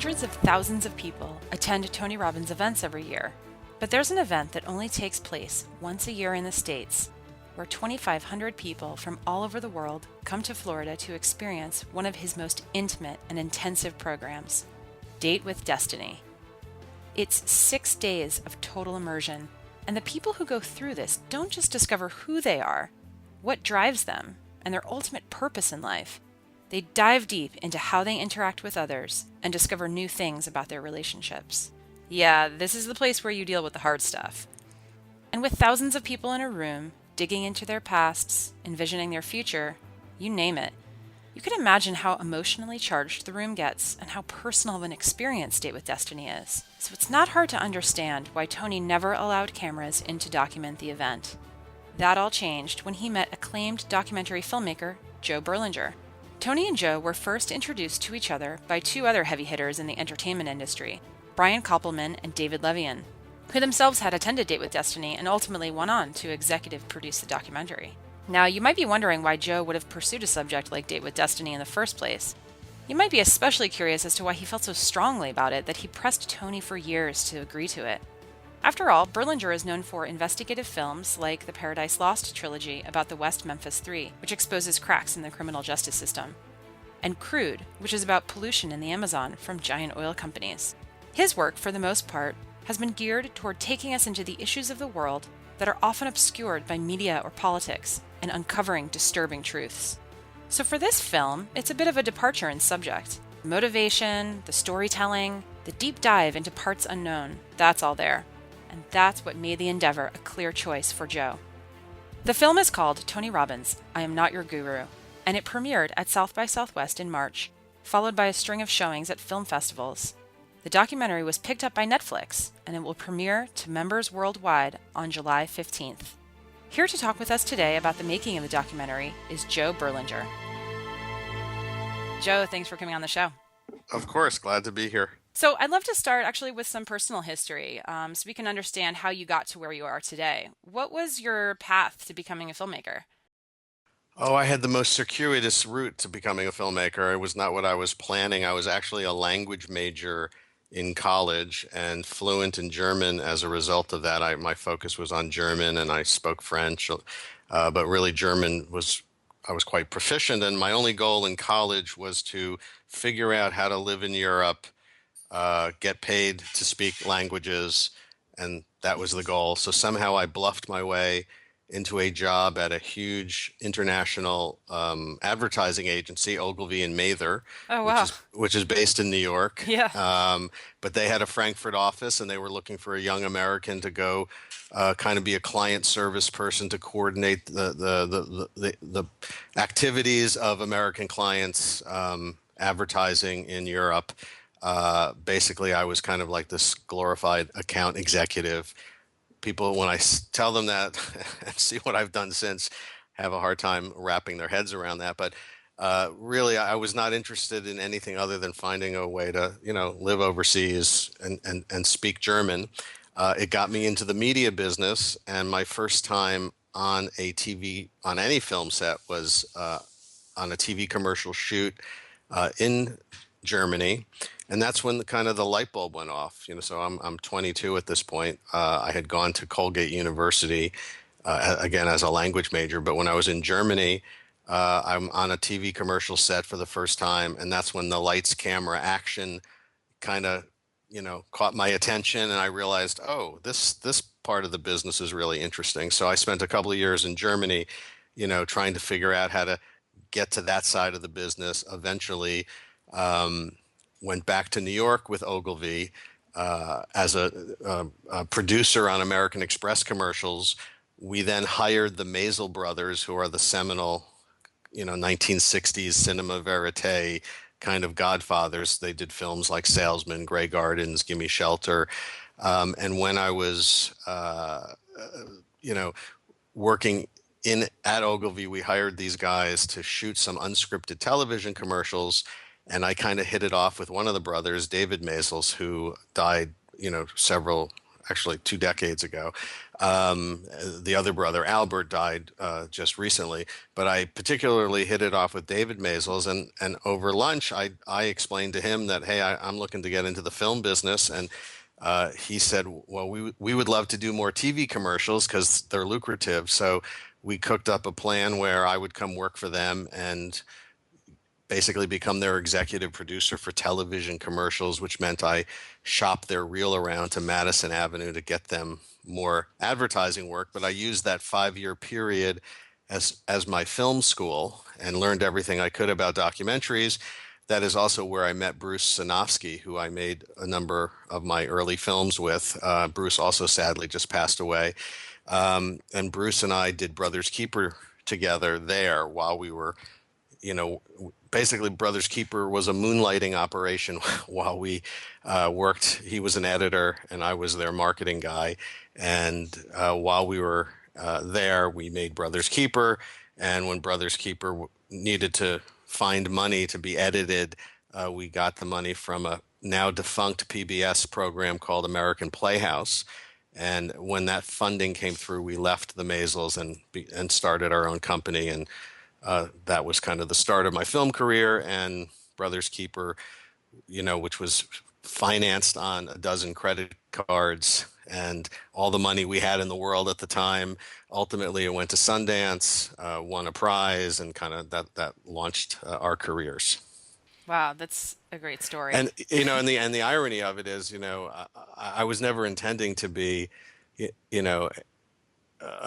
Hundreds of thousands of people attend Tony Robbins events every year, but there's an event that only takes place once a year in the States, where 2,500 people from all over the world come to Florida to experience one of his most intimate and intensive programs, Date with Destiny. It's 6 days of total immersion, and the people who go through this don't just discover who they are, what drives them, and their ultimate purpose in life. They dive deep into how they interact with others and discover new things about their relationships. Yeah, this is the place where you deal with the hard stuff. And with thousands of people in a room, digging into their pasts, envisioning their future, you name it, you can imagine how emotionally charged the room gets and how personal of an experience Date with Destiny is. So it's not hard to understand why Tony never allowed cameras in to document the event. That all changed when he met acclaimed documentary filmmaker Joe Berlinger. Tony and Joe were first introduced to each other by two other heavy hitters in the entertainment industry, Brian Koppelman and David Levien, who themselves had attended Date with Destiny and ultimately went on to executive produce the documentary. Now, you might be wondering why Joe would have pursued a subject like Date with Destiny in the first place. You might be especially curious as to why he felt so strongly about it that he pressed Tony for years to agree to it. After all, Berlinger is known for investigative films like the Paradise Lost trilogy about the West Memphis Three, which exposes cracks in the criminal justice system, and Crude, which is about pollution in the Amazon from giant oil companies. His work, for the most part, has been geared toward taking us into the issues of the world that are often obscured by media or politics and uncovering disturbing truths. So for this film, it's a bit of a departure in subject. Motivation, the storytelling, the deep dive into parts unknown, that's all there. And that's what made the endeavor a clear choice for Joe. The film is called Tony Robbins, I Am Not Your Guru, and it premiered at South by Southwest in March, followed by a string of showings at film festivals. The documentary was picked up by Netflix, and it will premiere to members worldwide on July 15th. Here to talk with us today about the making of the documentary is Joe Berlinger. Joe, thanks for coming on the show. Of course, glad to be here. So I'd love to start actually with some personal history, so we can understand how you got to where you are today. What was your path to becoming a filmmaker? Oh, I had the most circuitous route to becoming a filmmaker. It was not what I was planning. I was actually a language major in college and fluent in German as a result of that. My focus was on German and I spoke French, but really I was quite proficient. And my only goal in college was to figure out how to live in Europe, get paid to speak languages, and that was the goal. So somehow I bluffed my way into a job at a huge international advertising agency, Ogilvy and Mather, Oh, wow. which is based in New York. Yeah. But they had a Frankfurt office, and they were looking for a young American to go kind of be a client service person to coordinate the activities of American clients advertising in Europe. Basically, I was kind of like this glorified account executive. People, when I tell them that and see what I've done since, have a hard time wrapping their heads around that. But really, I was not interested in anything other than finding a way to, live overseas and speak German. It got me into the media business, and my first time on any film set was on a TV commercial shoot in Germany, and that's when the light bulb went off. So I'm 22 at this point. I had gone to Colgate University again as a language major, but when I was in Germany, I'm on a TV commercial set for the first time, and that's when the lights, camera, action kind of caught my attention, and I realized, oh, this part of the business is really interesting. So I spent a couple of years in Germany, trying to figure out how to get to that side of the business. Eventually went back to New York with Ogilvy as a producer on American Express commercials. We then hired the Maisel brothers, who are the seminal, 1960s cinema verite kind of godfathers. They did films like Salesman, Grey Gardens, Gimme Shelter. And when I was, working at Ogilvy, we hired these guys to shoot some unscripted television commercials. And I kind of hit it off with one of the brothers, David Maisels, who died, several actually 2 decades ago. The other brother, Albert, died just recently, but I particularly hit it off with David Maisels, and over lunch, I explained to him that, hey, I'm looking to get into the film business, and he said, well, we would love to do more TV commercials because they're lucrative. So we cooked up a plan where I would come work for them and basically become their executive producer for television commercials, which meant I shopped their reel around to Madison Avenue to get them more advertising work. But I used that 5 year period as my film school and learned everything I could about documentaries. That is also where I met Bruce Sinofsky, who I made a number of my early films with. Bruce also sadly just passed away. And Bruce and I did Brothers Keeper together there while we were, you know, basically Brothers Keeper was a moonlighting operation while we worked. He was an editor and I was their marketing guy. And while we were there, we made Brothers Keeper. And when Brothers Keeper needed to find money to be edited, we got the money from a now defunct PBS program called American Playhouse. And when that funding came through, we left the Maisels and started our own company. And that was kind of the start of my film career. And Brothers Keeper, which was financed on a dozen credit cards and all the money we had in the world at the time. Ultimately, it went to Sundance, won a prize, and kind of that launched our careers. Wow, that's a great story. And and the irony of it is, I was never intending to be, a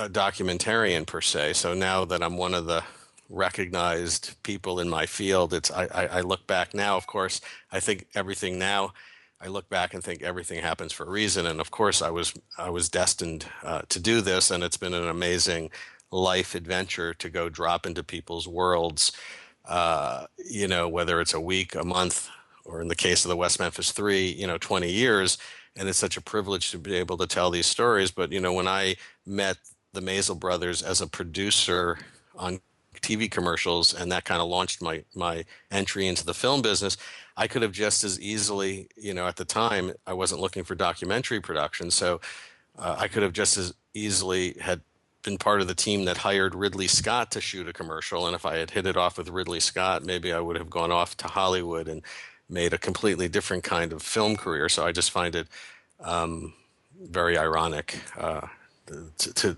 documentarian per se. So now that I'm one of the recognized people in my field, I look back now. Of course, I think everything now. I look back and think everything happens for a reason. And of course, I was destined to do this, and it's been an amazing life adventure to go drop into people's worlds. Whether it's a week, a month, or in the case of the West Memphis Three, 20 years. And it's such a privilege to be able to tell these stories. But, when I met the Maisel brothers as a producer on TV commercials, and that kind of launched my entry into the film business, I could have just as easily, at the time, I wasn't looking for documentary production. So I could have just as easily had been part of the team that hired Ridley Scott to shoot a commercial. And if I had hit it off with Ridley Scott, maybe I would have gone off to Hollywood and made a completely different kind of film career. So I just find it very ironic to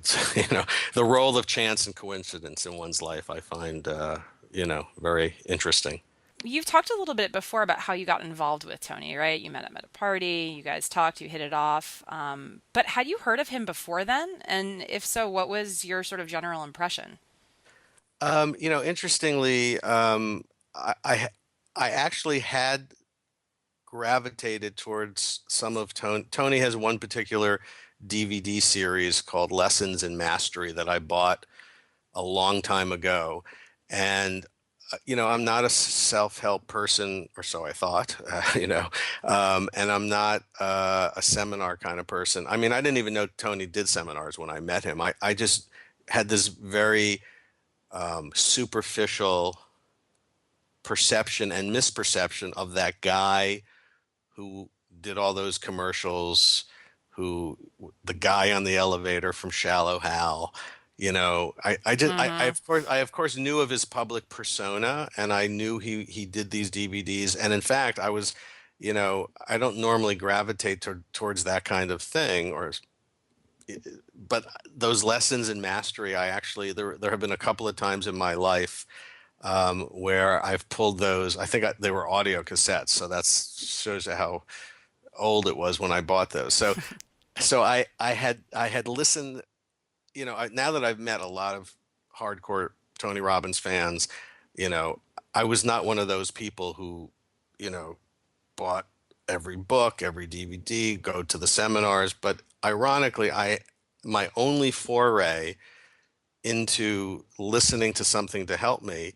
the role of chance and coincidence in one's life. I find very interesting. You've talked a little bit before about how you got involved with Tony, right? You met him at a party, you guys talked, you hit it off. But had you heard of him before then? And if so, what was your sort of general impression? Interestingly, I actually had gravitated towards some of Tony. Tony has one particular DVD series called Lessons in Mastery that I bought a long time ago. And, I'm not a self-help person, or so I thought, and I'm not a seminar kind of person. I mean, I didn't even know Tony did seminars when I met him. I just had this very superficial perception and misperception of that guy who did all those commercials, the guy on the elevator from Shallow Hal. I of course knew of his public persona, and I knew he did these DVDs. And in fact, I was, I don't normally gravitate towards that kind of thing, but those lessons in mastery, there have been a couple of times in my life where I've pulled those. I think they were audio cassettes, so that shows you how old it was when I bought those. So I had listened. Now that I've met a lot of hardcore Tony Robbins fans, I was not one of those people who, bought every book, every DVD, go to the seminars. But ironically, my only foray into listening to something to help me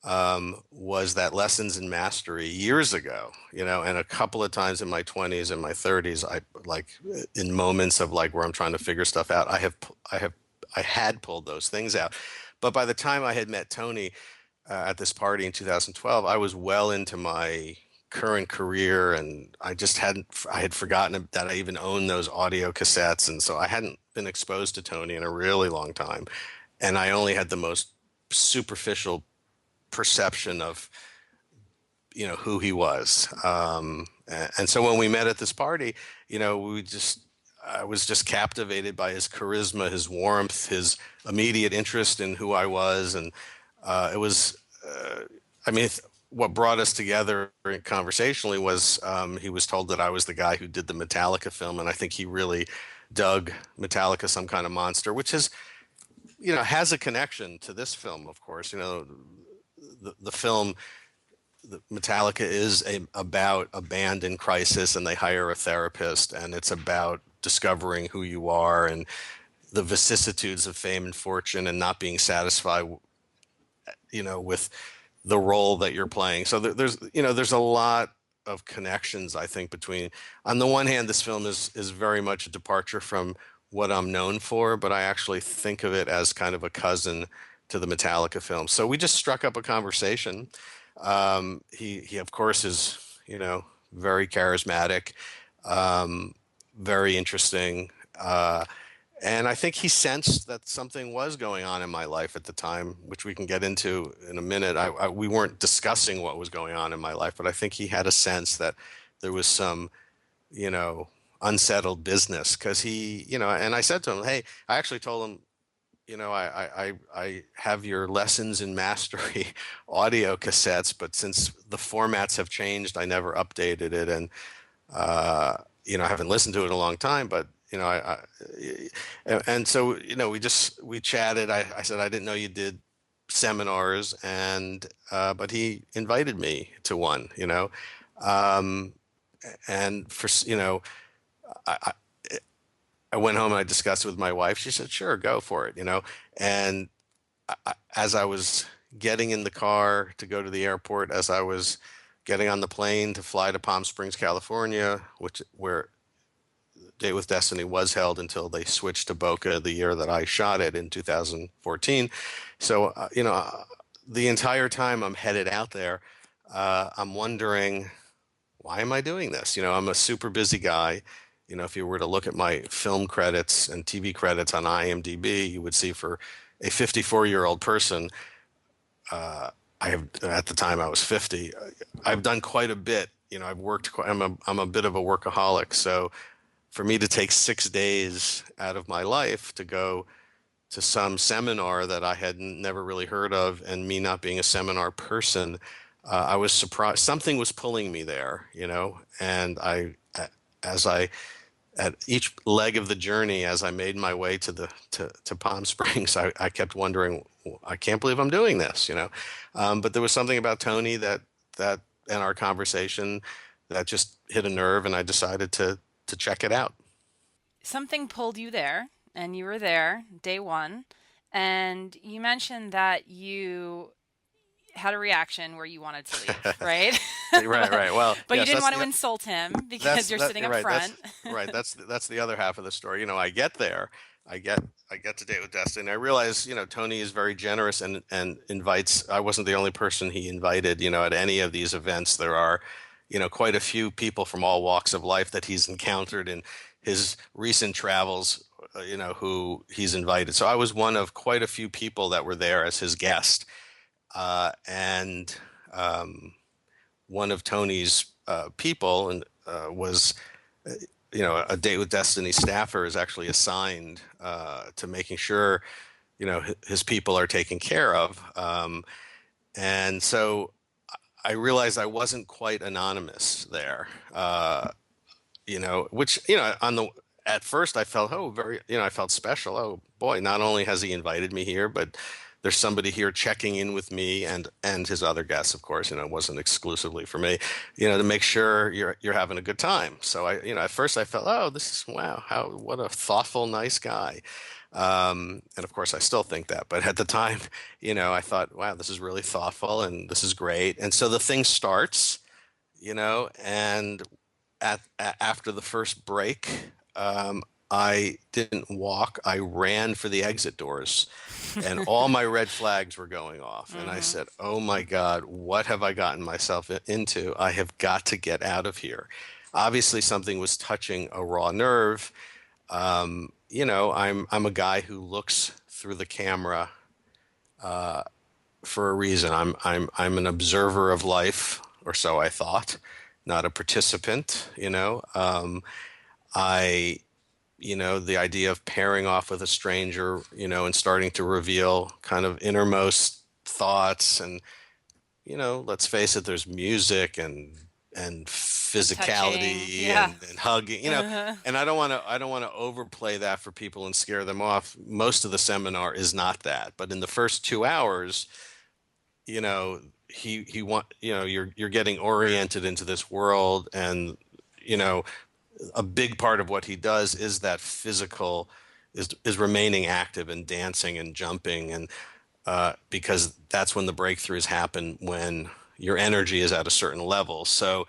was that Lessons in Mastery years ago, and a couple of times in my 20s and my 30s, I like in moments of like where I'm trying to figure stuff out, I had pulled those things out. But by the time I had met Tony at this party in 2012, I was well into my current career, and I had forgotten that I even owned those audio cassettes, and so I hadn't been exposed to Tony in a really long time, and I only had the most superficial perception of who he was. And so when we met at this party, I was just captivated by his charisma, his warmth, his immediate interest in who I was, and it was. I mean, what brought us together conversationally was he was told that I was the guy who did the Metallica film, and I think he really dug Metallica, Some Kind of Monster, which is, has a connection to this film, of course. The film, the Metallica is about a band in crisis, and they hire a therapist, and it's about discovering who you are and the vicissitudes of fame and fortune and not being satisfied, with the role that you're playing. So there's a lot of connections, I think, between, on the one hand, this film is very much a departure from what I'm known for, but I actually think of it as kind of a cousin to the Metallica film. So we just struck up a conversation. He of course is, very charismatic, very interesting. And I think he sensed that something was going on in my life at the time, which we can get into in a minute. We weren't discussing what was going on in my life, but I think he had a sense that there was some, unsettled business, because and I said to him, hey, I actually told him, I have your lessons in mastery audio cassettes, but since the formats have changed, I never updated it. And, I haven't listened to it in a long time, but, and so, we chatted. I said, I didn't know you did seminars, and, but he invited me to one, and I, I went home and I discussed it with my wife. She said, sure, go for it, And as I was getting in the car to go to the airport, as I was getting on the plane to fly to Palm Springs, California, where Date with Destiny was held until they switched to Boca the year that I shot it in 2014. So, the entire time I'm headed out there, I'm wondering, why am I doing this? I'm a super busy guy. If you were to look at my film credits and TV credits on IMDb, you would see, for a 54-year-old person, I have, at the time I was 50, I've done quite a bit. I've worked I'm a bit of a workaholic. So for me to take 6 days out of my life to go to some seminar that I had never really heard of, and me not being a seminar person, I was surprised. Something was pulling me there, and as I, at each leg of the journey, as I made my way to Palm Springs, I kept wondering, I can't believe I'm doing this, but there was something about Tony that in our conversation that just hit a nerve, and I decided to check it out. Something pulled you there, and you were there day one. And you mentioned that you had a reaction where you wanted to leave, right? Right. Well, But you yes, didn't want to insult him because you're sitting up right. front. Right. That's the other half of the story. I get there, I get to Date with Destiny. I realize, Tony is very generous and invites. I wasn't the only person he invited. At any of these events, there are, quite a few people from all walks of life that he's encountered in his recent travels, who he's invited. So I was one of quite a few people that were there as his guest. And one of Tony's people and was, a Date with Destiny staffer is actually assigned to making sure, his people are taken care of. And so I realized I wasn't quite anonymous there, which, at first I felt, oh, very, I felt special. Oh boy, not only has he invited me here, but there's somebody here checking in with me and his other guests, of course. It wasn't exclusively for me, to make sure you're having a good time. So at first I felt, oh, this is, wow, what a thoughtful, nice guy. And of course I still think that, but at the time, I thought, wow, this is really thoughtful and this is great. And so the thing starts, and after the first break, I didn't walk. I ran for the exit doors, and all my red flags were going off. And I Mm-hmm. said, "Oh my God, what have I gotten myself into? I have got to get out of here." Obviously, something was touching a raw nerve. I'm a guy who looks through the camera for a reason. I'm an observer of life, or so I thought, not a participant. I the idea of pairing off with a stranger, and starting to reveal kind of innermost thoughts. And, let's face it, there's music and Touching. physicality Yeah. and hugging, Uh-huh. and I don't want to overplay that for people and scare them off. Most of the seminar is not that, but in the first 2 hours, you know, he want, you're getting oriented into this world. And, you know, a big part of what he does is that physical, is remaining active and dancing and jumping. And because that's when the breakthroughs happen, when your energy is at a certain level. So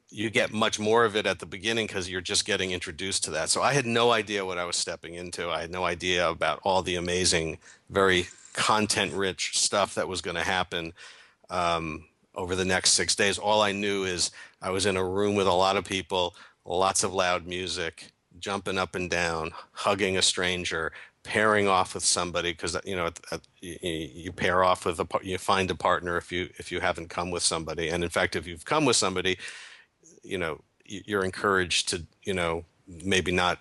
you get much more of it at the beginning because you're just getting introduced to that. So I had no idea what I was stepping into. I had no idea about all the amazing, very content rich stuff that was going to happen over the next 6 days. All I knew is I was in a room with a lot of people, lots of loud music, jumping up and down, hugging a stranger, pairing off with somebody, because you pair off with you find a partner if you haven't come with somebody. And in fact, if you've come with somebody, you're encouraged to, maybe not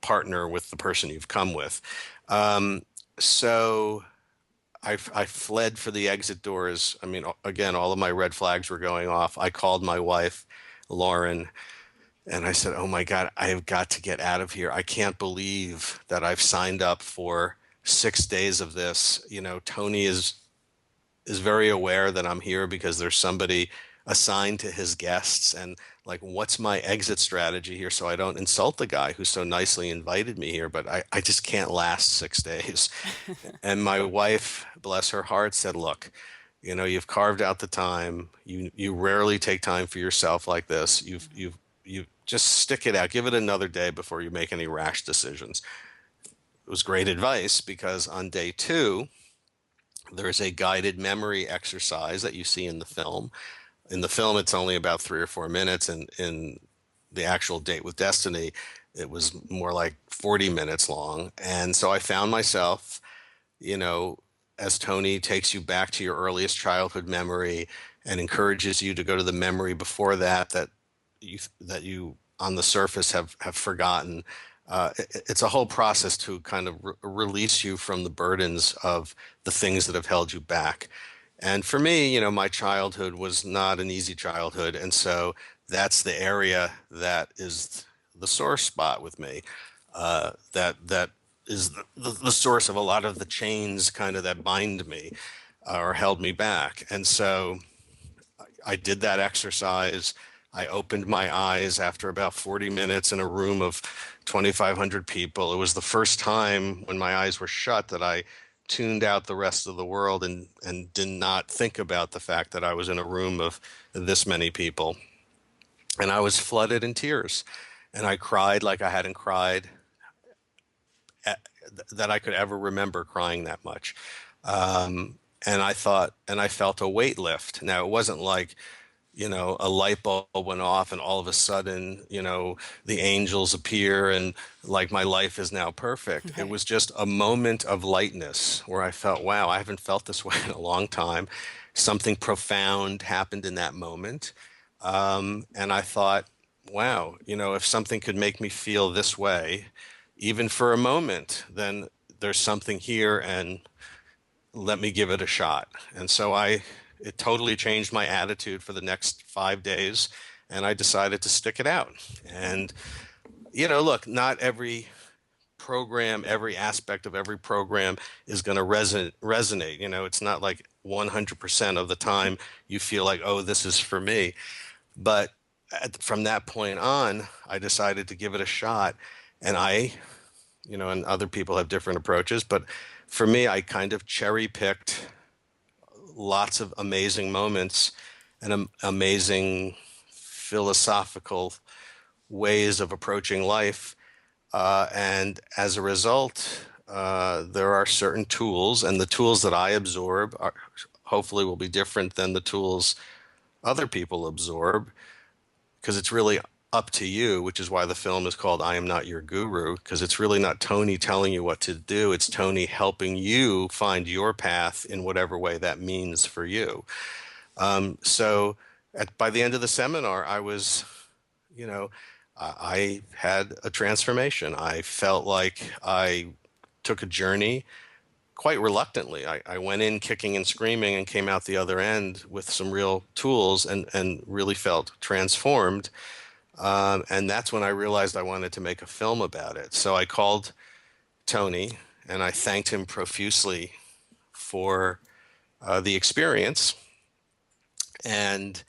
partner with the person you've come with. So I fled for the exit doors. I mean, again, all of my red flags were going off. I called my wife, Lauren, and I said, "Oh my God, I have got to get out of here. I can't believe that I've signed up for 6 days of this." Tony is very aware that I'm here because there's somebody assigned to his guests. And like, what's my exit strategy here so I don't insult the guy who so nicely invited me here? But I just can't last 6 days. And my wife, bless her heart, said, "Look, you've carved out the time. You rarely take time for yourself like this. You just stick it out. Give it another day before you make any rash decisions." It was great advice, because on day two, there's a guided memory exercise that you see in the film. In the film, it's only about 3 or 4 minutes, and in the actual Date with Destiny, it was more like 40 minutes long. And so I found myself, you know, as Tony takes you back to your earliest childhood memory and encourages you to go to the memory before that, that you on the surface have forgotten. It's a whole process to kind of release you from the burdens of the things that have held you back. And for me, my childhood was not an easy childhood, and so that's the area that is the sore spot with me. That is the source of a lot of the chains kind of that bind me, or held me back. And so I did that exercise. I opened my eyes after about 40 minutes in a room of 2,500 people. It was the first time when my eyes were shut that I tuned out the rest of the world, and did not think about the fact that I was in a room of this many people. And I was flooded in tears. And I cried like I hadn't cried, that I could ever remember crying that much. And I thought, and I felt a weight lift. Now, it wasn't like, a light bulb went off and all of a sudden, the angels appear and like my life is now perfect. It Right. was just a moment of lightness where I felt, wow, I haven't felt this way in a long time. Something profound happened in that moment. And I thought, wow, if something could make me feel this way, even for a moment, then there's something here, and let me give it a shot. And so it totally changed my attitude for the next 5 days, and I decided to stick it out. And, look, not every program, every aspect of every program is going to resonate. It's not like 100% of the time you feel like, oh, this is for me. But from that point on, I decided to give it a shot. And and other people have different approaches, but for me, I kind of cherry picked lots of amazing moments and amazing philosophical ways of approaching life, And as a result, there are certain tools, and the tools that I absorb are hopefully will be different than the tools other people absorb, because it's really up to you, which is why the film is called I Am Not Your Guru, because it's really not Tony telling you what to do. It's Tony helping you find your path in whatever way that means for you. By the end of the seminar, I was, you know, I had a transformation. I felt like I took a journey quite reluctantly. I went in kicking and screaming and came out the other end with some real tools and really felt transformed. And that's when I realized I wanted to make a film about it. So I called Tony and I thanked him profusely for the experience. And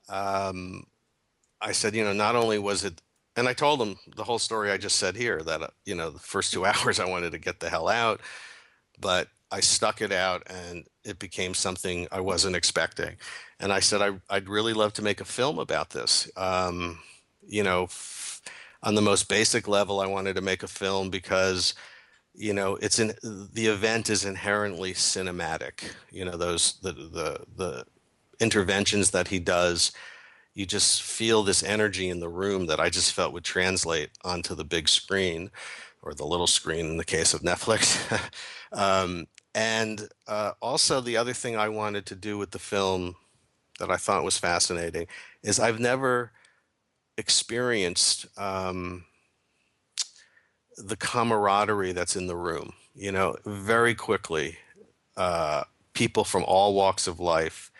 I said, not only was it, and I told him the whole story I just said here, that, the first 2 hours I wanted to get the hell out, but I stuck it out and it became something I wasn't expecting. And I said, I'd really love to make a film about this. On the most basic level, I wanted to make a film because, the event is inherently cinematic. The interventions that he does, you just feel this energy in the room that I just felt would translate onto the big screen or the little screen in the case of Netflix. And also the other thing I wanted to do with the film that I thought was fascinating is I've never experienced the camaraderie that's in the room. Very quickly, people from all walks of life,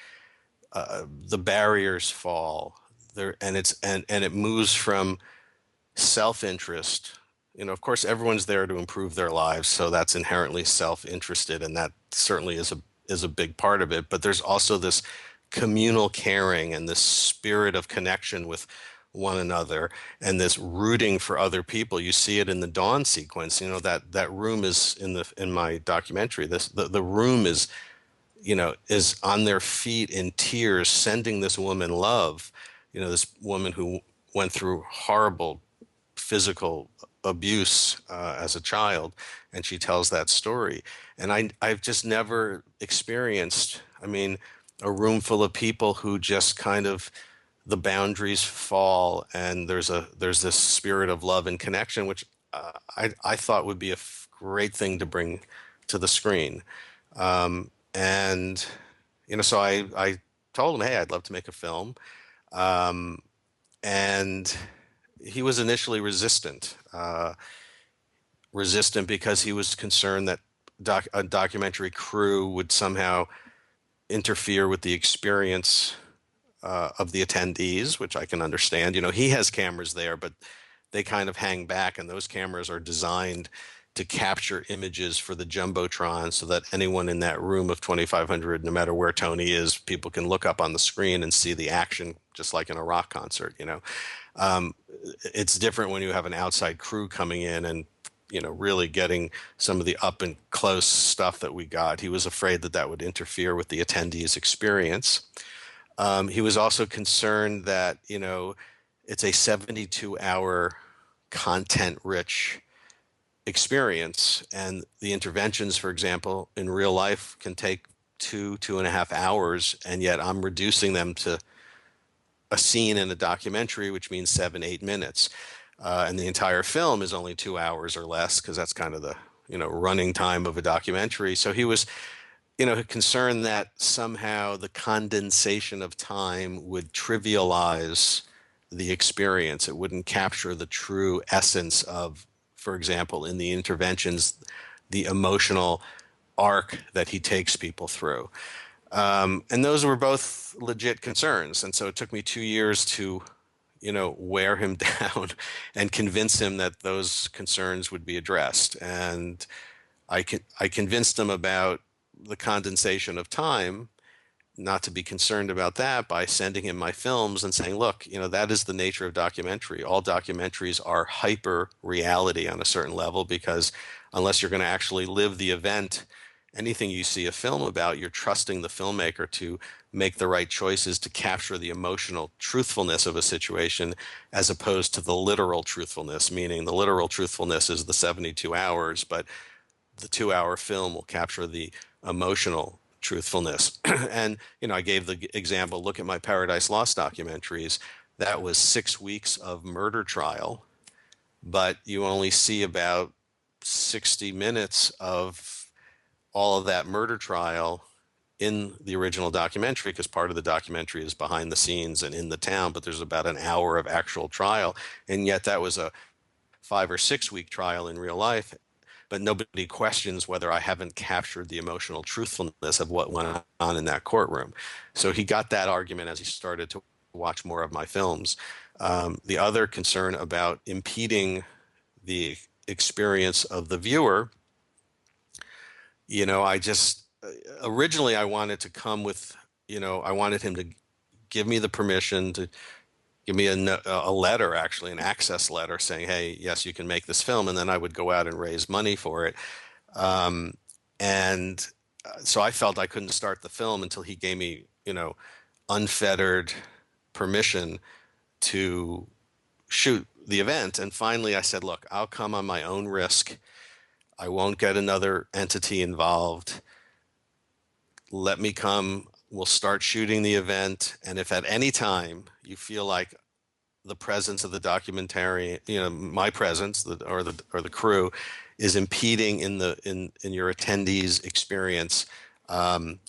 the barriers fall there, and it moves from self-interest. Of course, everyone's there to improve their lives, so that's inherently self-interested, and that certainly is a big part of it. But there's also this communal caring and this spirit of connection with one another and this rooting for other people. You see it in the dawn sequence. That room is in my documentary. The room is on their feet in tears, sending this woman love. This woman who went through horrible physical abuse as a child, and she tells that story. And I've just never experienced, a room full of people who just kind of the boundaries fall, and there's this spirit of love and connection, which I thought would be a great thing to bring to the screen. And so I told him, hey, I'd love to make a film. And he was initially resistant because he was concerned that a documentary crew would somehow interfere with the experience of the attendees, which I can understand. He has cameras there, but they kind of hang back, and those cameras are designed to capture images for the Jumbotron so that anyone in that room of 2,500, no matter where Tony is, people can look up on the screen and see the action, just like in a rock concert. It's different when you have an outside crew coming in and, really getting some of the up and close stuff that we got. He was afraid that that would interfere with the attendees' experience. He was also concerned that, it's a 72-hour content-rich experience, and the interventions, for example, in real life can take 2.5 hours, and yet I'm reducing them to a scene in a documentary, which means 7-8 minutes. And the entire film is only 2 hours or less, because that's kind of the, running time of a documentary. So he was, concerned that somehow the condensation of time would trivialize the experience. It wouldn't capture the true essence of, for example, in the interventions, the emotional arc that he takes people through. And those were both legit concerns. And so it took me 2 years to, wear him down and convince him that those concerns would be addressed. And I convinced him about the condensation of time, not to be concerned about that, by sending him my films and saying, look, that is the nature of documentary. All documentaries are hyper reality on a certain level, because unless you're going to actually live the event anything you see a film about, you're trusting the filmmaker to make the right choices to capture the emotional truthfulness of a situation as opposed to the literal truthfulness, meaning the literal truthfulness is the 72 hours, but the 2 hour film will capture the emotional truthfulness. And, I gave the example, look at my Paradise Lost documentaries. That was 6 weeks of murder trial, but you only see about 60 minutes of all of that murder trial in the original documentary, because part of the documentary is behind the scenes and in the town, but there's about an hour of actual trial. And yet that was a 5 or 6 week trial in real life. But nobody questions whether I haven't captured the emotional truthfulness of what went on in that courtroom. So he got that argument as he started to watch more of my films. The other concern about impeding the experience of the viewer, I just originally I wanted to come with, I wanted him to give me the permission to give me a letter, actually, an access letter saying, hey, yes, you can make this film. And then I would go out and raise money for it. And so I felt I couldn't start the film until he gave me, unfettered permission to shoot the event. And finally I said, look, I'll come on my own risk. I won't get another entity involved. Let me come. We'll start shooting the event. And if at any time you feel like the presence of the documentary, my presence, or the crew, is impeding in your attendees' experience,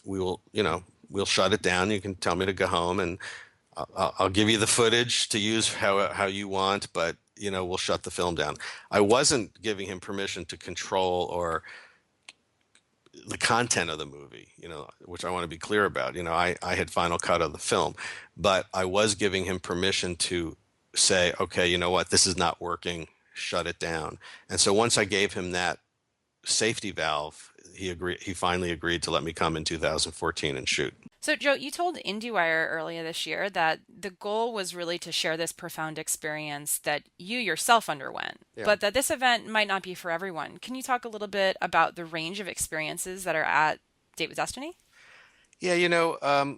we will, we'll shut it down. You can tell me to go home, and I'll give you the footage to use how you want, but we'll shut the film down. I wasn't giving him permission to control or the content of the movie, which I want to be clear about. I had final cut of the film, but I was giving him permission to say, okay, you know what, this is not working, shut it down. And so once I gave him that safety valve, he finally agreed to let me come in 2014 and shoot. So, Joe, you told IndieWire earlier this year that the goal was really to share this profound experience that you yourself underwent, Yeah. but that this event might not be for everyone. Can you talk a little bit about the range of experiences that are at Date with Destiny? Yeah,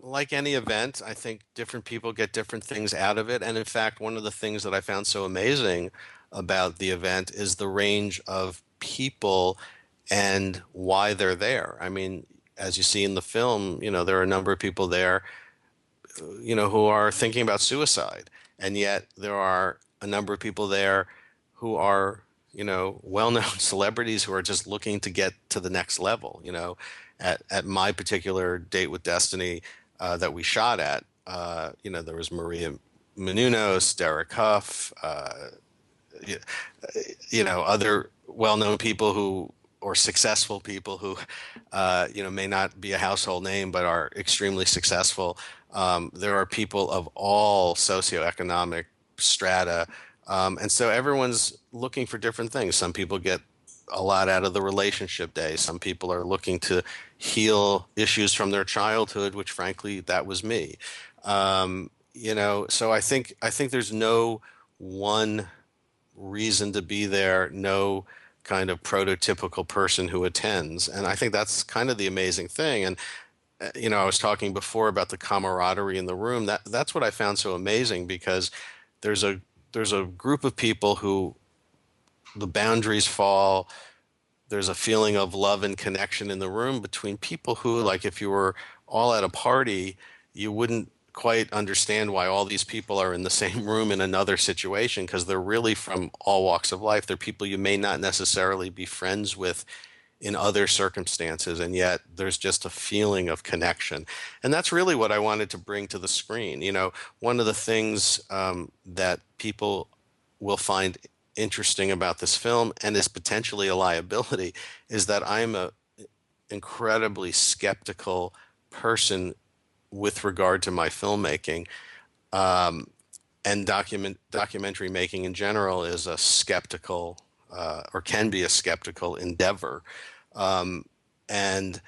like any event, I think different people get different things out of it. And in fact, one of the things that I found so amazing about the event is the range of people and why they're there. I mean, as you see in the film, there are a number of people there, who are thinking about suicide. And yet there are a number of people there who are, well-known celebrities who are just looking to get to the next level. At my particular Date with Destiny that we shot at, there was Maria Menounos, Derek Huff, other well-known people or successful people who, may not be a household name, but are extremely successful. There are people of all socioeconomic strata. And so everyone's looking for different things. Some people get a lot out of the relationship day. Some people are looking to heal issues from their childhood, which frankly, that was me. So I think there's no one reason to be there, no kind of prototypical person who attends. And I think that's kind of the amazing thing. And I was talking before about the camaraderie in the room. That's what I found so amazing, because there's a group of people who the boundaries fall. There's a feeling of love and connection in the room between people who, like, if you were all at a party, you wouldn't quite understand why all these people are in the same room in another situation, because they're really from all walks of life. They're people you may not necessarily be friends with in other circumstances, and yet there's just a feeling of connection. And that's really what I wanted to bring to the screen. One of the things that people will find interesting about this film, and is potentially a liability, is that I'm a incredibly skeptical person with regard to my filmmaking, and documentary making in general is a skeptical, or can be a skeptical endeavor. And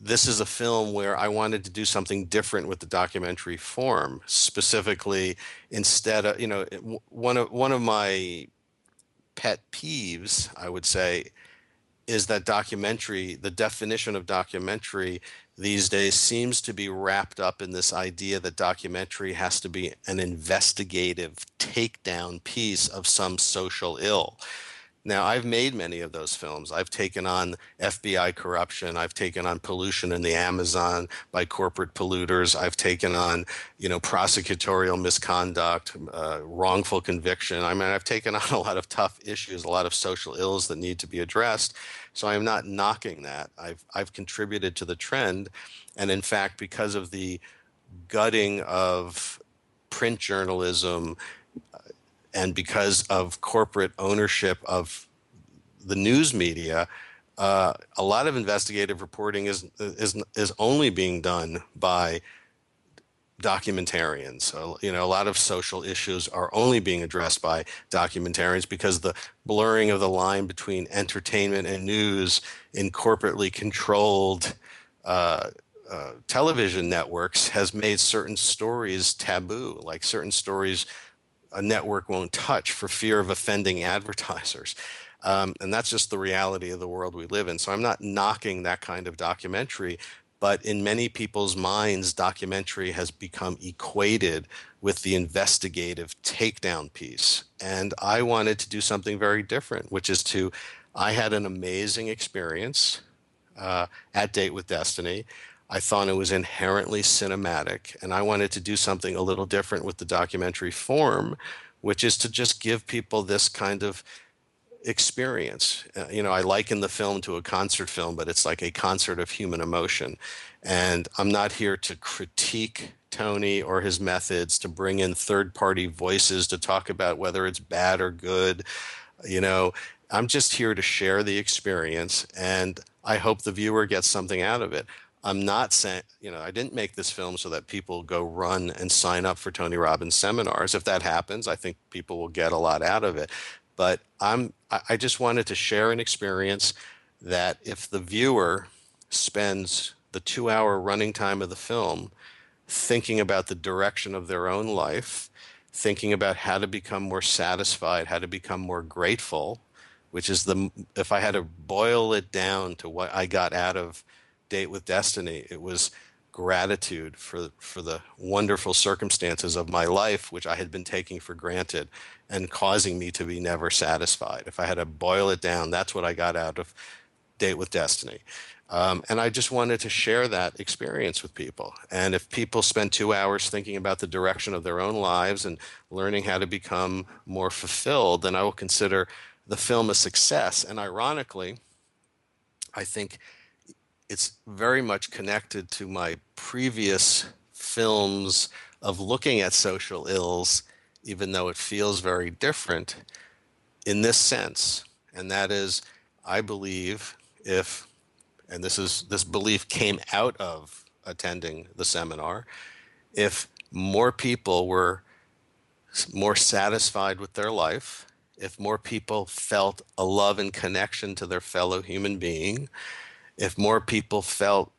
this is a film where I wanted to do something different with the documentary form. Specifically, instead of, one of my pet peeves, I would say, is that documentary, the definition of documentary these days seems to be wrapped up in this idea that documentary has to be an investigative takedown piece of some social ill. Now, I've made many of those films. I've taken on FBI corruption. I've taken on pollution in the Amazon by corporate polluters. I've taken on, prosecutorial misconduct, wrongful conviction. I mean, I've taken on a lot of tough issues, a lot of social ills that need to be addressed. So I am not knocking that. I've contributed to the trend. And in fact, because of the gutting of print journalism, and because of corporate ownership of the news media, a lot of investigative reporting is only being done by documentarians. So, a lot of social issues are only being addressed by documentarians because the blurring of the line between entertainment and news in corporately controlled television networks has made certain stories taboo, like certain stories a network won't touch for fear of offending advertisers. And that's just the reality of the world we live in. So I'm not knocking that kind of documentary, but in many people's minds, documentary has become equated with the investigative takedown piece. And I wanted to do something very different, which is I had an amazing experience at Date with Destiny. I thought it was inherently cinematic, and I wanted to do something a little different with the documentary form, which is to just give people this kind of experience. I liken the film to a concert film, but it's like a concert of human emotion. And I'm not here to critique Tony or his methods, to bring in third-party voices to talk about whether it's bad or good. I'm just here to share the experience, and I hope the viewer gets something out of it. I'm not saying, I didn't make this film so that people go run and sign up for Tony Robbins seminars. If that happens, I think people will get a lot out of it. But I just wanted to share an experience that if the viewer spends the 2-hour running time of the film thinking about the direction of their own life, thinking about how to become more satisfied, how to become more grateful, which is if I had to boil it down to what I got out of Date with Destiny, it was gratitude for the wonderful circumstances of my life, which I had been taking for granted and causing me to be never satisfied. If I had to boil it down, that's what I got out of Date with Destiny. And I just wanted to share that experience with people. And if people spend 2 hours thinking about the direction of their own lives and learning how to become more fulfilled, then I will consider the film a success. And ironically, I think it's very much connected to my previous films of looking at social ills, even though it feels very different in this sense. And that is, I believe and this belief came out of attending the seminar, if more people were more satisfied with their life, if more people felt a love and connection to their fellow human being, if more people felt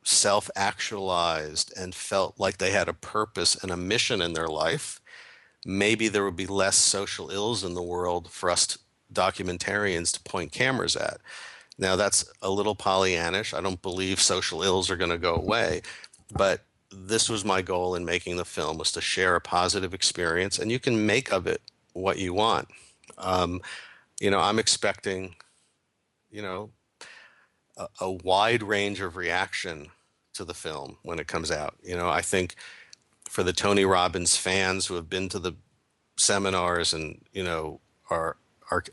self-actualized and felt like they had a purpose and a mission in their life, maybe there would be less social ills in the world for us documentarians to point cameras at. Now, that's a little Pollyannish. I don't believe social ills are going to go away, but this was my goal in making the film, was to share a positive experience, and you can make of it what you want. I'm expecting, a wide range of reaction to the film when it comes out. I think for the Tony Robbins fans who have been to the seminars and,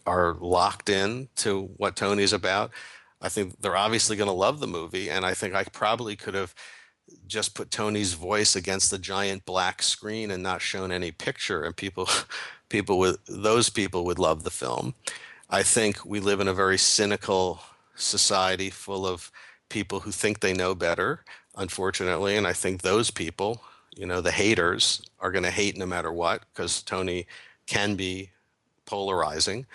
are locked in to what Tony's about, I think they're obviously going to love the movie. And I think I probably could have just put Tony's voice against the giant black screen and not shown any picture, and people would love the film. I think we live in a very cynical society full of people who think they know better, unfortunately. And I think those people, the haters, are going to hate no matter what, because Tony can be polarizing.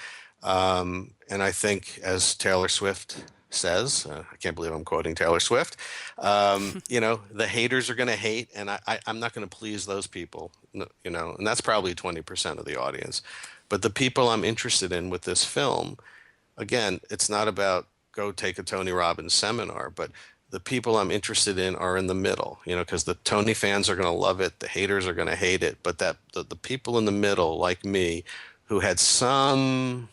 And I think, as Taylor Swift says, I can't believe I'm quoting Taylor Swift, the haters are going to hate, and I'm not going to please those people, and that's probably 20% of the audience. But the people I'm interested in with this film again, it's not about go take a Tony Robbins seminar, but the people I'm interested in are in the middle, because the Tony fans are going to love it, the haters are going to hate it, but that the people in the middle, like me, who had some,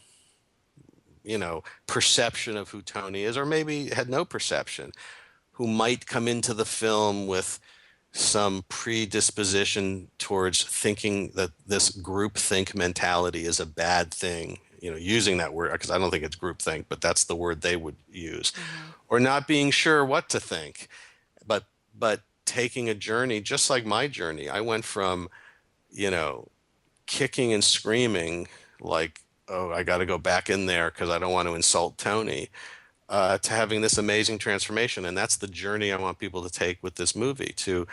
perception of who Tony is, or maybe had no perception, who might come into the film with some predisposition towards thinking that this groupthink mentality is a bad thing, using that word, because I don't think it's groupthink, but that's the word they would use, Hmm. or not being sure what to think, but taking a journey just like my journey. I went from, you know, kicking and screaming like, oh, I got to go back in there because I don't want to insult Tony, to having this amazing transformation. And that's the journey I want people to take with this movie, to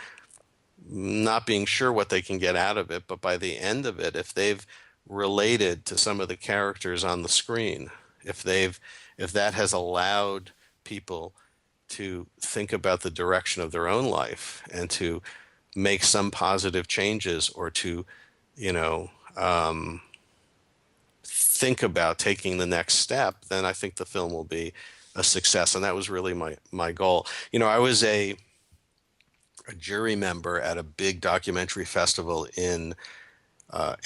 not being sure what they can get out of it, but by the end of it, if they've related to some of the characters on the screen, if that has allowed people to think about the direction of their own life and to make some positive changes, or to, you know, think about taking the next step, then I think the film will be a success. And that was really my goal. I was a jury member at a big documentary festival in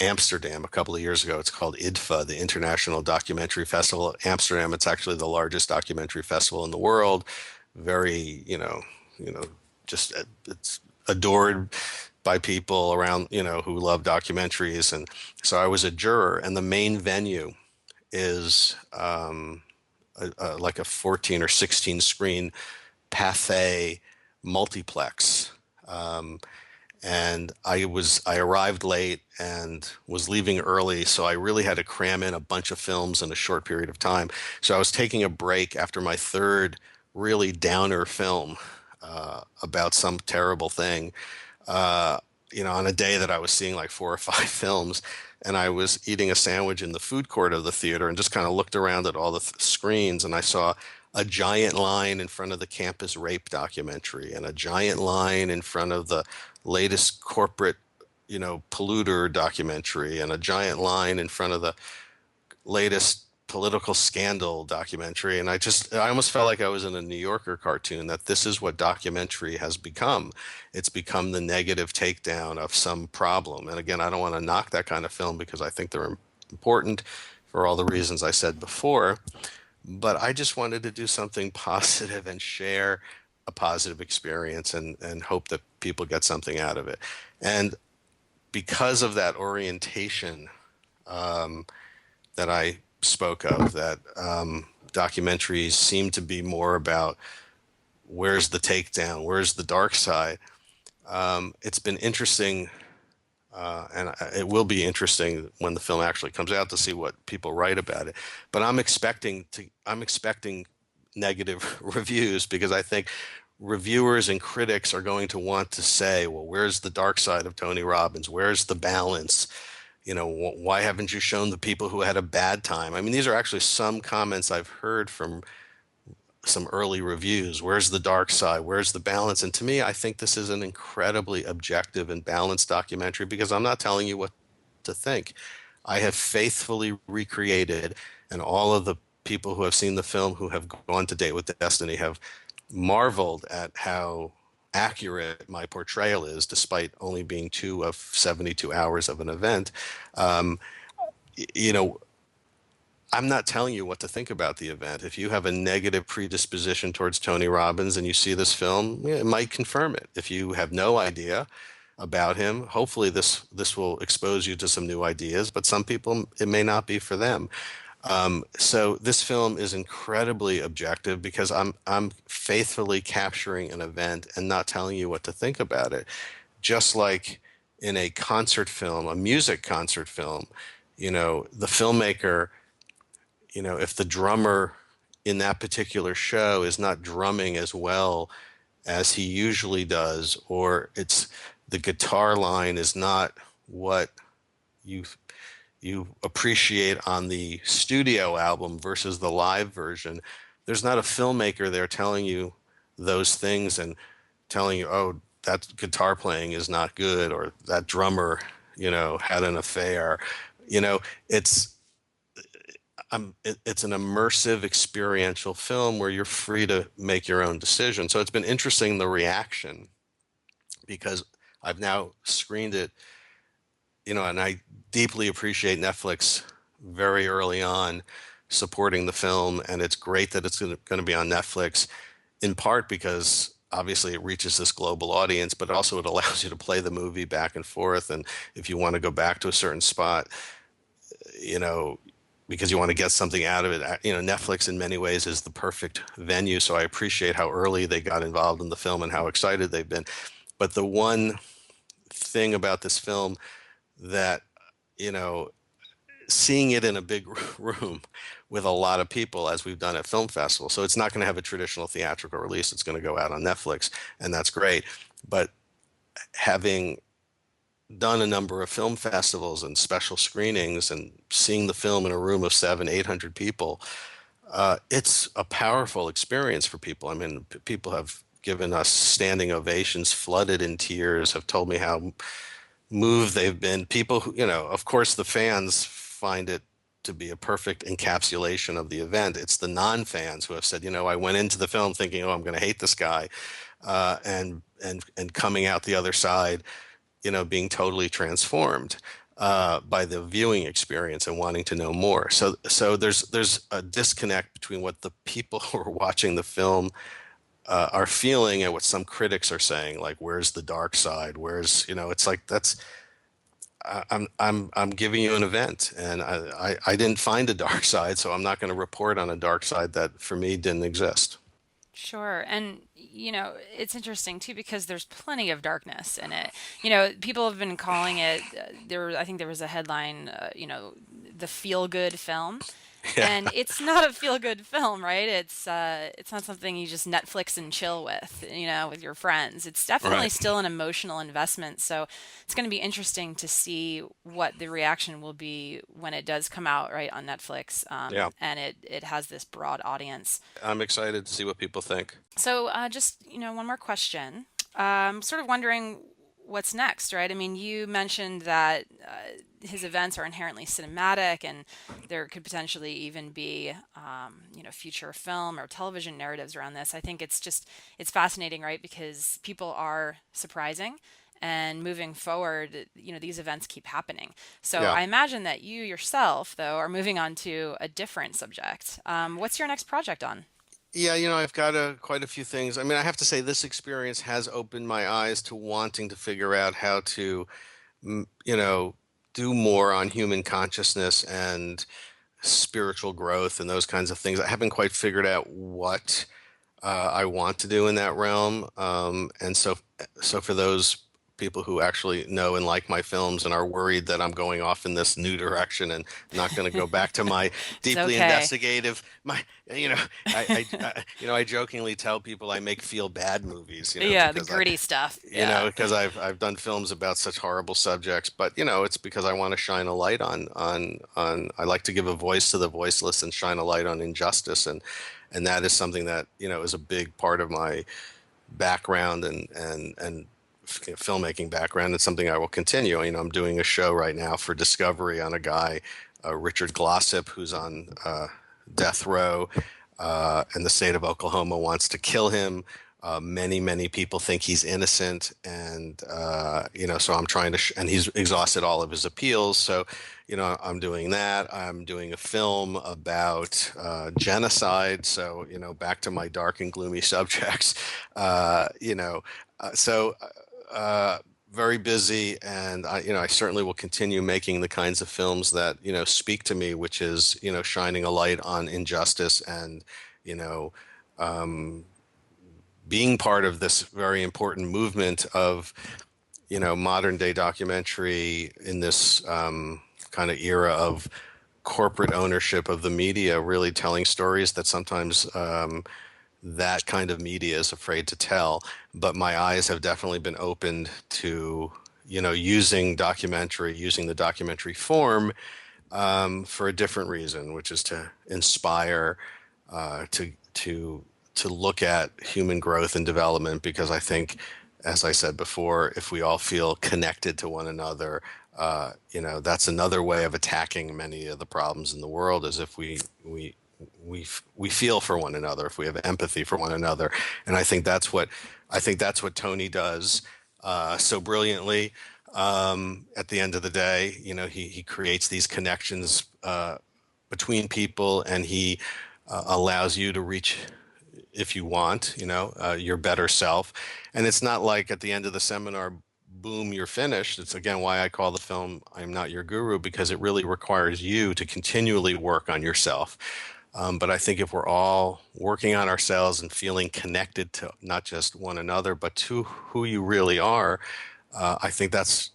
Amsterdam a couple of years ago. It's called IDFA, the International Documentary Festival. Amsterdam, it's actually the largest documentary festival in the world. Very, just it's adored by people around, who love documentaries. And so I was a juror, and the main venue is like a 14 or 16 screen Pathé multiplex. And I arrived late and was leaving early, so I really had to cram in a bunch of films in a short period of time. So I was taking a break after my third really downer film, about some terrible thing, on a day that I was seeing like four or five films. And I was eating a sandwich in the food court of the theater and just kind of looked around at all the screens, and I saw a giant line in front of the campus rape documentary, and a giant line in front of the latest corporate, polluter documentary, and a giant line in front of the latest political scandal documentary. And I almost felt like I was in a New Yorker cartoon, that this is what documentary has become. It's become the negative takedown of some problem. And again, I don't want to knock that kind of film, because I think they're important for all the reasons I said before. But I just wanted to do something positive and share a positive experience, and hope that people get something out of it. And because of that orientation, that I spoke of, that documentaries seem to be more about where's the takedown, where's the dark side. It's been interesting, and it will be interesting when the film actually comes out, to see what people write about it. But I'm expecting negative reviews, because I think reviewers and critics are going to want to say, well, where's the dark side of Tony Robbins? Where's the balance? Why haven't you shown the people who had a bad time? I mean, these are actually some comments I've heard from some early reviews. Where's the dark side? Where's the balance? And to me, I think this is an incredibly objective and balanced documentary, because I'm not telling you what to think. I have faithfully recreated, and all of the people who have seen the film, who have gone to Date with Destiny, have marveled at how accurate my portrayal is, despite only being two of 72 hours of an event. Um, you know, I'm not telling you what to think about the event. If you have a negative predisposition towards Tony Robbins and you see this film, yeah, it might confirm it. If you have no idea about him, hopefully this will expose you to some new ideas. But some people, it may not be for them. So this film is incredibly objective, because I'm faithfully capturing an event and not telling you what to think about it. Just like in a concert film, a music concert film, the filmmaker, if the drummer in that particular show is not drumming as well as he usually does, or it's the guitar line is not what you appreciate on the studio album versus the live version, there's not a filmmaker there telling you those things and telling you, oh, that guitar playing is not good, or that drummer, had an affair. You know, it's it's an immersive experiential film where you're free to make your own decision. So it's been interesting, the reaction, because I've now screened it, and I deeply appreciate Netflix very early on supporting the film, and it's great that it's going to be on Netflix, in part because obviously it reaches this global audience, but also it allows you to play the movie back and forth. And if you want to go back to a certain spot, you know, because you want to get something out of it, Netflix in many ways is the perfect venue. So I appreciate how early they got involved in the film and how excited they've been. But the one thing about this film that, you know, seeing it in a big room with a lot of people, as we've done at film festival. So it's not going to have a traditional theatrical release. It's going to go out on Netflix, and that's great. But having done a number of film festivals and special screenings and seeing the film in a room of 700-800 people, it's a powerful experience for people. I mean, people have given us standing ovations, flooded in tears, have told me how moved they've been. People who, of course, the fans find it to be a perfect encapsulation of the event. It's the non-fans who have said, I went into the film thinking, oh, I'm going to hate this guy, and coming out the other side, being totally transformed by the viewing experience and wanting to know more. So there's a disconnect between what the people who are watching the film are feeling and what some critics are saying, like, where's the dark side? Where's, it's like, I'm giving you an event, and I didn't find a dark side, so I'm not going to report on a dark side that for me didn't exist. Sure. And, it's interesting too because there's plenty of darkness in it. People have been calling it, I think there was a headline, the feel good film. Yeah, And it's not a feel good film, right? It's not something you just Netflix and chill with, with your friends. It's definitely right. still an emotional investment. So it's going to be interesting to see what the reaction will be when it does come out right on Netflix, Yeah, and it has this broad audience. I'm excited to see what people think. So, just, one more question. Sort of wondering what's next, right? I mean, you mentioned that his events are inherently cinematic, and there could potentially even be, future film or television narratives around this. I think it's fascinating, right? Because people are surprising. And moving forward, these events keep happening. So Yeah. I imagine that you yourself, though, are moving on to a different subject. What's your next project on? Yeah, I've got quite a few things. I mean, I have to say this experience has opened my eyes to wanting to figure out how to, mm, you know, do more on human consciousness and spiritual growth and those kinds of things. I haven't quite figured out what I want to do in that realm. And so for those people who actually know and like my films and are worried that I'm going off in this new direction and not going to go back to my It's deeply okay. investigative, you know, I jokingly tell people I make feel bad movies, Yeah, the because gritty stuff. Yeah. I've done films about such horrible subjects, but it's because I want to shine a light on I like to give a voice to the voiceless and shine a light on injustice, and that is something that is a big part of my background and filmmaking background. It's something I will continue. I'm doing a show right now for Discovery on a guy, Richard Glossip, who's on death row, and the state of Oklahoma wants to kill him. Many people think he's innocent, and so I'm trying to, and he's exhausted all of his appeals. So, I'm doing that. I'm doing a film about genocide. So, back to my dark and gloomy subjects. So very busy, and I certainly will continue making the kinds of films that speak to me, which is shining a light on injustice and you know being part of this very important movement of modern day documentary in this kind of era of corporate ownership of the media, really telling stories that sometimes that kind of media is afraid to tell. But my eyes have definitely been opened to, using the documentary form for a different reason, which is to inspire, to look at human growth and development. Because I think, as I said before, if we all feel connected to one another, That's another way of attacking many of the problems in the world, is if we feel for one another, if we have empathy for one another. And I think that's what Tony does so brilliantly. At the end of the day, he creates these connections between people, and he allows you to reach, if you want, your better self. And it's not like at the end of the seminar, boom, you're finished. It's again why I call the film I'm Not Your Guru, because it really requires you to continually work on yourself. But I think if we're all working on ourselves and feeling connected to not just one another, but to who you really are, I think that's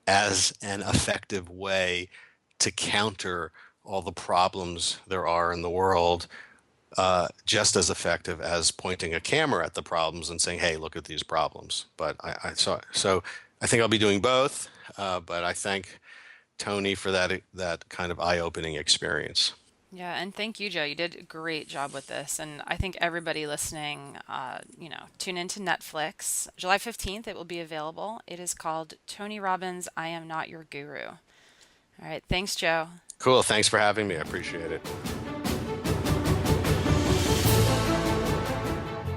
as an effective way to counter all the problems there are in the world, just as effective as pointing a camera at the problems and saying, "Hey, look at these problems." But so I think I'll be doing both. But I thank Tony for that kind of eye-opening experience. Yeah, and thank you, Joe. You did a great job with this. And I think everybody listening, tune into Netflix. July 15th, it will be available. It is called Tony Robbins, I Am Not Your Guru. All right. Thanks, Joe. Cool. Thanks for having me. I appreciate it.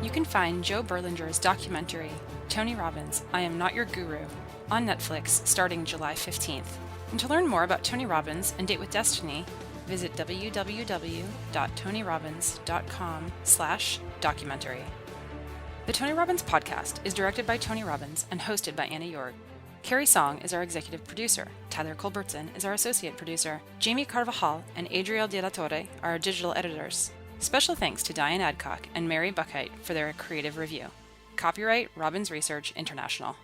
You can find Joe Berlinger's documentary, Tony Robbins, I Am Not Your Guru, on Netflix starting July 15th. And to learn more about Tony Robbins and Date with Destiny, visit www.tonyrobbins.com/documentary. The Tony Robbins podcast is directed by Tony Robbins and hosted by Anna York. Kerry Song is our executive producer. Tyler Culbertson is our associate producer. Jamie Carvajal and Adriel de la Torre are our digital editors. Special thanks to Diane Adcock and Mary Buchheit for their creative review. Copyright Robbins Research International.